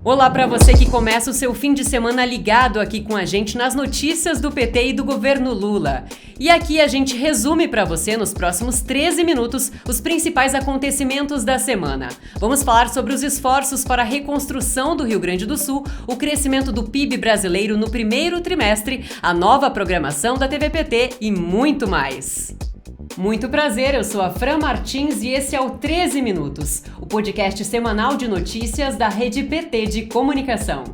Olá para você que começa o seu fim de semana ligado aqui com a gente nas notícias do PT e do governo Lula. E aqui a gente resume para você nos próximos 13 minutos os principais acontecimentos da semana. Vamos falar sobre os esforços para a reconstrução do Rio Grande do Sul, o crescimento do PIB brasileiro no primeiro trimestre, a nova programação da TV PT e muito mais. Muito prazer, eu sou a Fran Martins e esse é o 13 Minutos, o podcast semanal de notícias da Rede PT de Comunicação.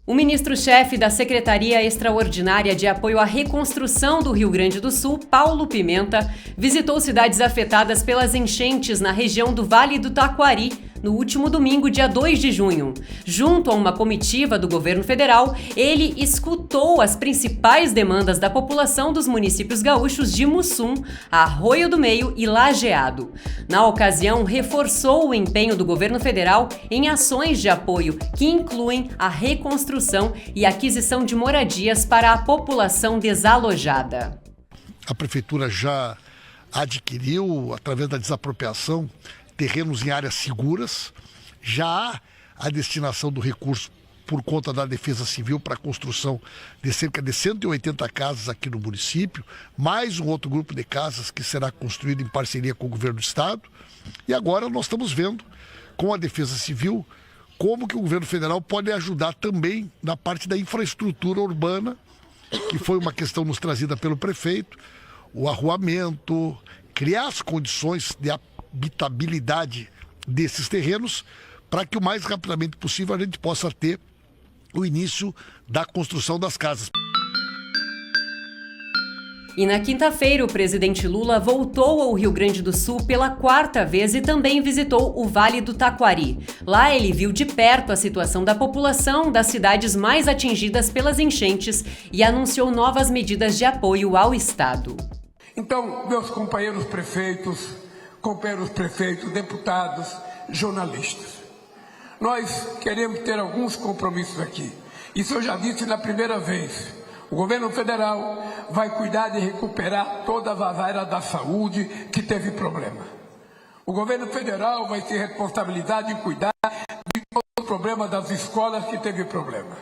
O ministro-chefe da Secretaria Extraordinária de Apoio à Reconstrução do Rio Grande do Sul, Paulo Pimenta, visitou cidades afetadas pelas enchentes na região do Vale do Taquari, no último domingo, dia 2 de junho. Junto a uma comitiva do governo federal, ele escutou as principais demandas da população dos municípios gaúchos de Mussum, Arroio do Meio e Lajeado. Na ocasião, reforçou o empenho do governo federal em ações de apoio que incluem a reconstrução e aquisição de moradias para a população desalojada. A prefeitura já adquiriu, através da desapropriação, terrenos em áreas seguras. Já há a destinação do recurso por conta da Defesa Civil para a construção de cerca de 180 casas aqui no município, mais um outro grupo de casas que será construído em parceria com o governo do estado. E agora nós estamos vendo, com a Defesa Civil, como que o governo federal pode ajudar também na parte da infraestrutura urbana, que foi uma questão nos trazida pelo prefeito, o arruamento, criar as condições de habitabilidade desses terrenos para que o mais rapidamente possível a gente possa ter o início da construção das casas. E na quinta-feira, o presidente Lula voltou ao Rio Grande do Sul pela quarta vez e também visitou o Vale do Taquari. Lá ele viu de perto a situação da população das cidades mais atingidas pelas enchentes e anunciou novas medidas de apoio ao estado. Então, meus companheiros prefeitos, deputados, jornalistas, nós queremos ter alguns compromissos aqui. Isso eu já disse na primeira vez. O governo federal vai cuidar de recuperar todas as áreas da saúde que teve problema. O governo federal vai ter responsabilidade de cuidar de todos os problemas das escolas que teve problema.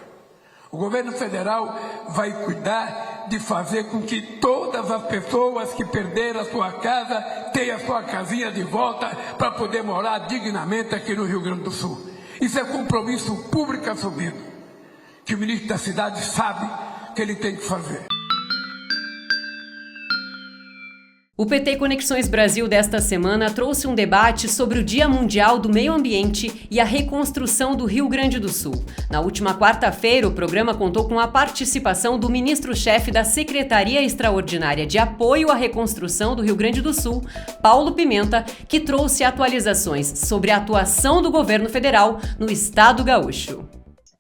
O governo federal vai cuidar de fazer com que todas as pessoas que perderam a sua casa tenham a sua casinha de volta para poder morar dignamente aqui no Rio Grande do Sul. Isso é compromisso público assumido, que o ministro da cidade sabe que ele tem que fazer. O PT Conexões Brasil desta semana trouxe um debate sobre o Dia Mundial do Meio Ambiente e a reconstrução do Rio Grande do Sul. Na última quarta-feira, o programa contou com a participação do ministro-chefe da Secretaria Extraordinária de Apoio à Reconstrução do Rio Grande do Sul, Paulo Pimenta, que trouxe atualizações sobre a atuação do governo federal no estado gaúcho.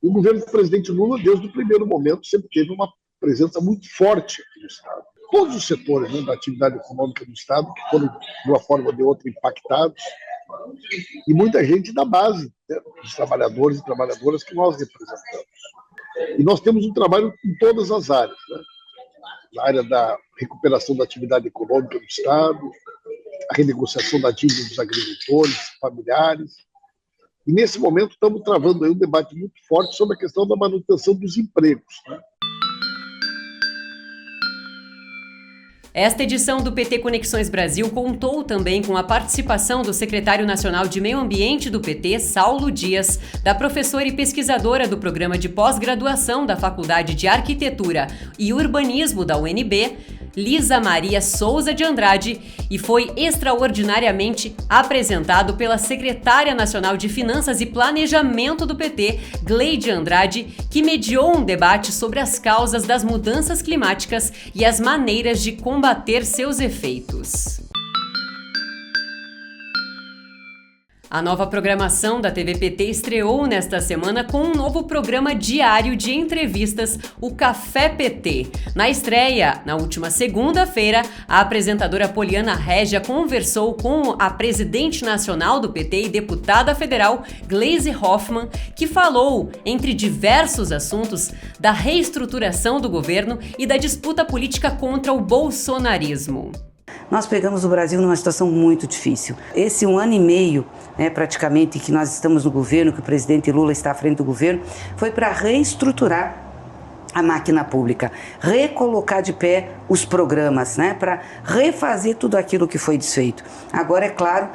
O governo do presidente Lula, desde o primeiro momento, sempre teve uma presença muito forte aqui no estado. Todos os setores da atividade econômica do estado que foram, de uma forma ou de outra, impactados, e muita gente da base, dos trabalhadores e trabalhadoras que nós representamos. E nós temos um trabalho em todas as áreas, na área da recuperação da atividade econômica do estado, a renegociação da dívida dos agricultores, familiares. E nesse momento estamos travando aí um debate muito forte sobre a questão da manutenção dos empregos. Esta edição do PT Conexões Brasil contou também com a participação do secretário nacional de Meio Ambiente do PT, Saulo Dias, da professora e pesquisadora do programa de pós-graduação da Faculdade de Arquitetura e Urbanismo da UNB, Lisa Maria Souza de Andrade, e foi extraordinariamente apresentado pela secretária nacional de Finanças e Planejamento do PT, Gleide Andrade, que mediou um debate sobre as causas das mudanças climáticas e as maneiras de combater seus efeitos. A nova programação da TV PT estreou nesta semana com um novo programa diário de entrevistas, o Café PT. Na estreia, na última segunda-feira, a apresentadora Poliana Régia conversou com a presidente nacional do PT e deputada federal, Gleisi Hoffmann, que falou, entre diversos assuntos, da reestruturação do governo e da disputa política contra o bolsonarismo. Nós pegamos o Brasil numa situação muito difícil. Esse 1 ano e meio, praticamente, que nós estamos no governo, que o presidente Lula está à frente do governo, foi para reestruturar a máquina pública, recolocar de pé os programas, para refazer tudo aquilo que foi desfeito. Agora, é claro,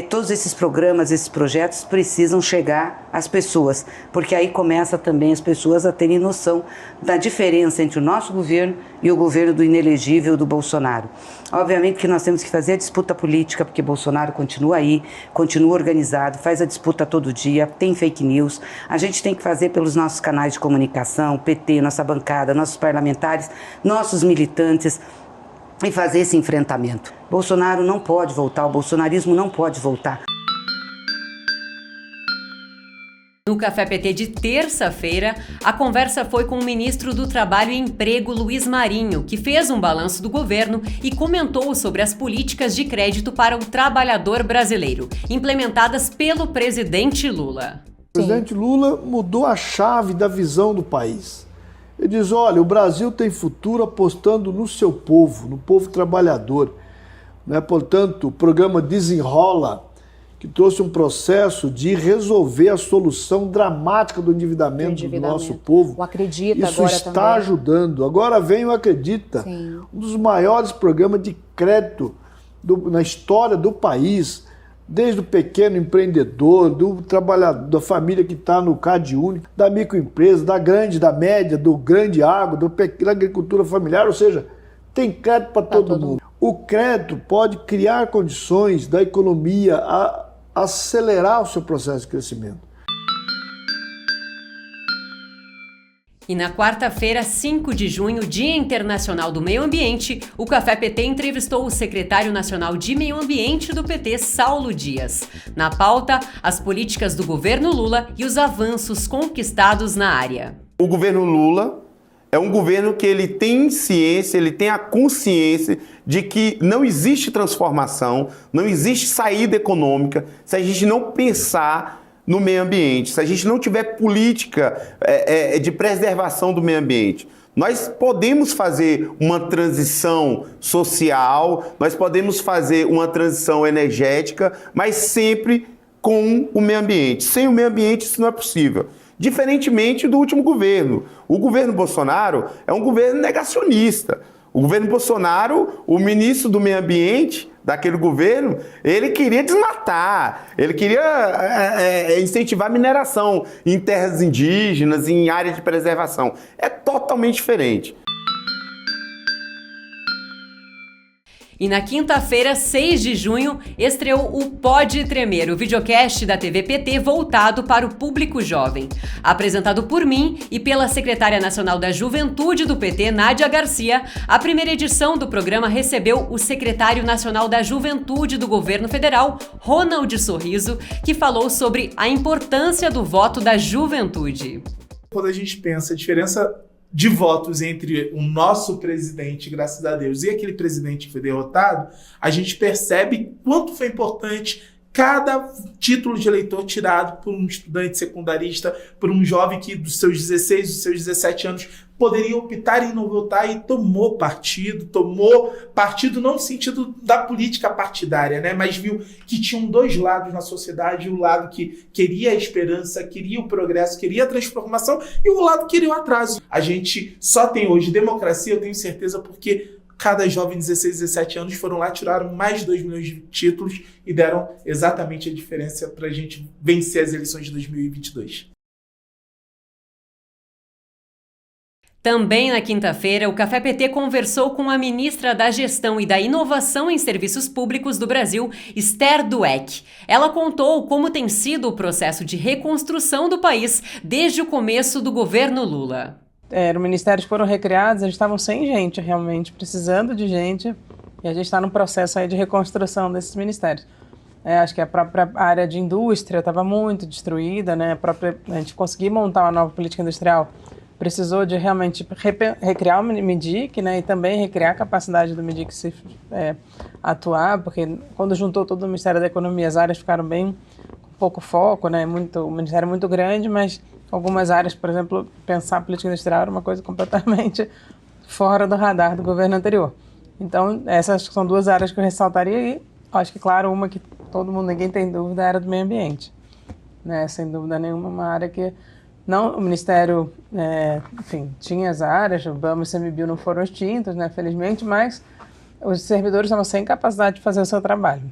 todos esses programas, esses projetos precisam chegar às pessoas, porque aí começa também as pessoas a terem noção da diferença entre o nosso governo e o governo do inelegível do Bolsonaro. Obviamente que nós temos que fazer a disputa política, porque Bolsonaro continua aí, continua organizado, faz a disputa todo dia, tem fake news. A gente tem que fazer pelos nossos canais de comunicação, PT, nossa bancada, nossos parlamentares, nossos militantes, e fazer esse enfrentamento. Bolsonaro não pode voltar, o bolsonarismo não pode voltar. No Café PT de terça-feira, a conversa foi com o ministro do Trabalho e Emprego, Luiz Marinho, que fez um balanço do governo e comentou sobre as políticas de crédito para o trabalhador brasileiro, implementadas pelo presidente Lula. O presidente Lula mudou a chave da visão do país. Ele diz, olha, o Brasil tem futuro apostando no seu povo, no povo trabalhador. Portanto, o programa Desenrola, que trouxe um processo de resolver a solução dramática do endividamento do nosso povo. O Acredita Isso agora está também ajudando. Agora vem o Acredita, Sim. Um dos maiores programas de crédito na história do país, desde o pequeno empreendedor, do trabalhador, da família que está no CAD único, da microempresa, da grande, da média, do grande agro, da agricultura familiar, ou seja, tem crédito para todo mundo. O crédito pode criar condições da economia a acelerar o seu processo de crescimento. E na quarta-feira, 5 de junho, Dia Internacional do Meio Ambiente, o Café PT entrevistou o secretário nacional de Meio Ambiente do PT, Saulo Dias. Na pauta, as políticas do governo Lula e os avanços conquistados na área. O governo Lula é um governo que ele tem ciência, ele tem a consciência de que não existe transformação, não existe saída econômica se a gente não pensar no meio ambiente, se a gente não tiver política de preservação do meio ambiente. Nós podemos fazer uma transição social, nós podemos fazer uma transição energética, mas sempre com o meio ambiente. Sem o meio ambiente isso não é possível. Diferentemente do último governo. O governo Bolsonaro é um governo negacionista. O governo Bolsonaro, o ministro do meio ambiente daquele governo, ele queria desmatar, ele queria incentivar a mineração em terras indígenas, em áreas de preservação. É totalmente diferente. E na quinta-feira, 6 de junho, estreou o Pode Tremer, o videocast da TV PT voltado para o público jovem. Apresentado por mim e pela secretária nacional da Juventude do PT, Nádia Garcia, a primeira edição do programa recebeu o secretário nacional da Juventude do governo federal, Ronald Sorriso, que falou sobre a importância do voto da juventude. Quando a gente pensa a diferença de votos entre o nosso presidente, graças a Deus, e aquele presidente que foi derrotado, a gente percebe quanto foi importante cada título de eleitor tirado por um estudante secundarista, por um jovem que dos seus 16, dos seus 17 anos poderia optar em não votar e tomou partido não no sentido da política partidária, mas viu que tinham dois lados na sociedade, o lado que queria a esperança, queria o progresso, queria a transformação e o lado que queria o atraso. A gente só tem hoje democracia, eu tenho certeza, porque cada jovem de 16, 17 anos foram lá, tiraram mais de 2 milhões de títulos e deram exatamente a diferença para a gente vencer as eleições de 2022. Também na quinta-feira, o Café PT conversou com a ministra da Gestão e da Inovação em Serviços Públicos do Brasil, Esther Dweck. Ela contou como tem sido o processo de reconstrução do país desde o começo do governo Lula. Os ministérios foram recriados, eles estavam sem gente realmente, precisando de gente, e a gente está no processo aí de reconstrução desses ministérios. Acho que a própria área de indústria estava muito destruída, né? A gente conseguir montar uma nova política industrial precisou de realmente recriar o MIDIC, né? E também recriar a capacidade do MIDIC se atuar, porque quando juntou todo o Ministério da Economia, as áreas ficaram bem com pouco foco, né? O Ministério é muito grande, mas algumas áreas, por exemplo, pensar a política industrial era uma coisa completamente fora do radar do governo anterior. Então, essas são duas áreas que eu ressaltaria e acho que, claro, uma que ninguém tem dúvida, é a área do meio ambiente. Né? Sem dúvida nenhuma, uma área que o Ministério, tinha as áreas, o BAMA e o CMBio não foram extintos, né, felizmente, mas os servidores estavam sem capacidade de fazer o seu trabalho.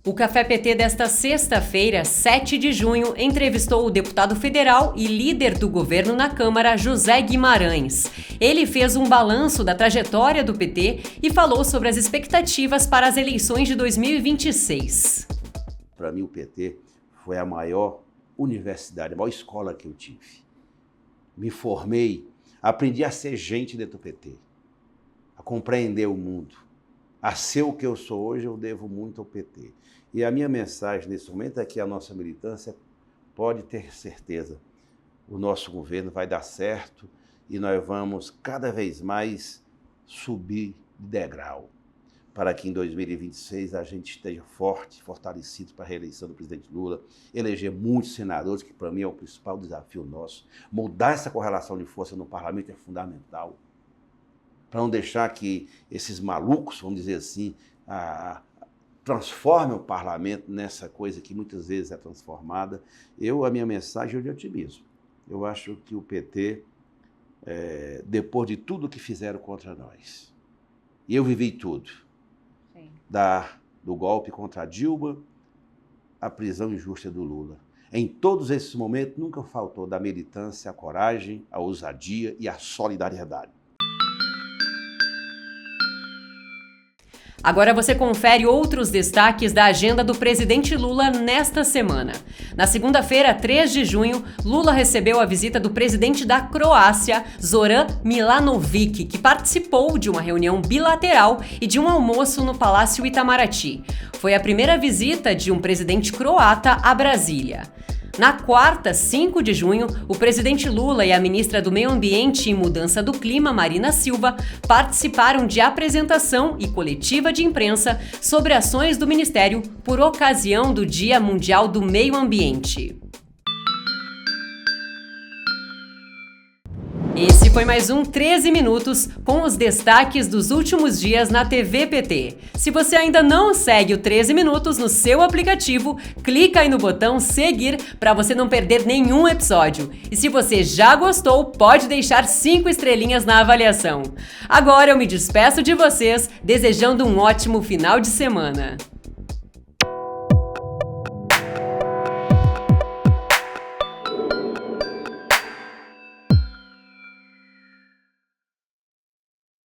O Café PT desta sexta-feira, 7 de junho, entrevistou o deputado federal e líder do governo na Câmara, José Guimarães. Ele fez um balanço da trajetória do PT e falou sobre as expectativas para as eleições de 2026. Para mim, o PT foi a maior universidade, a maior escola que eu tive. Me formei, aprendi a ser gente dentro do PT, a compreender o mundo. A ser o que eu sou hoje, eu devo muito ao PT. E a minha mensagem nesse momento é que a nossa militância pode ter certeza. O nosso governo vai dar certo e nós vamos cada vez mais subir de degrau para que em 2026 a gente esteja forte, fortalecido para a reeleição do presidente Lula, eleger muitos senadores, que para mim é o principal desafio nosso. Mudar essa correlação de força no parlamento é fundamental, para não deixar que esses malucos, vamos dizer assim, transformem o parlamento nessa coisa que muitas vezes é transformada. A minha mensagem é de otimismo. Eu acho que o PT, depois de tudo que fizeram contra nós, e eu vivi tudo, do golpe contra a Dilma, a prisão injusta do Lula. Em todos esses momentos nunca faltou da militância a coragem, a ousadia e a solidariedade. Agora você confere outros destaques da agenda do presidente Lula nesta semana. Na segunda-feira, 3 de junho, Lula recebeu a visita do presidente da Croácia, Zoran Milanovic, que participou de uma reunião bilateral e de um almoço no Palácio Itamaraty. Foi a primeira visita de um presidente croata a Brasília. Na quarta, 5 de junho, o presidente Lula e a ministra do Meio Ambiente e Mudança do Clima, Marina Silva, participaram de apresentação e coletiva de imprensa sobre ações do Ministério por ocasião do Dia Mundial do Meio Ambiente. Esse foi mais um 13 Minutos com os destaques dos últimos dias na TV PT. Se você ainda não segue o 13 Minutos no seu aplicativo, clica aí no botão seguir para você não perder nenhum episódio. E se você já gostou, pode deixar 5 estrelinhas na avaliação. Agora eu me despeço de vocês, desejando um ótimo final de semana.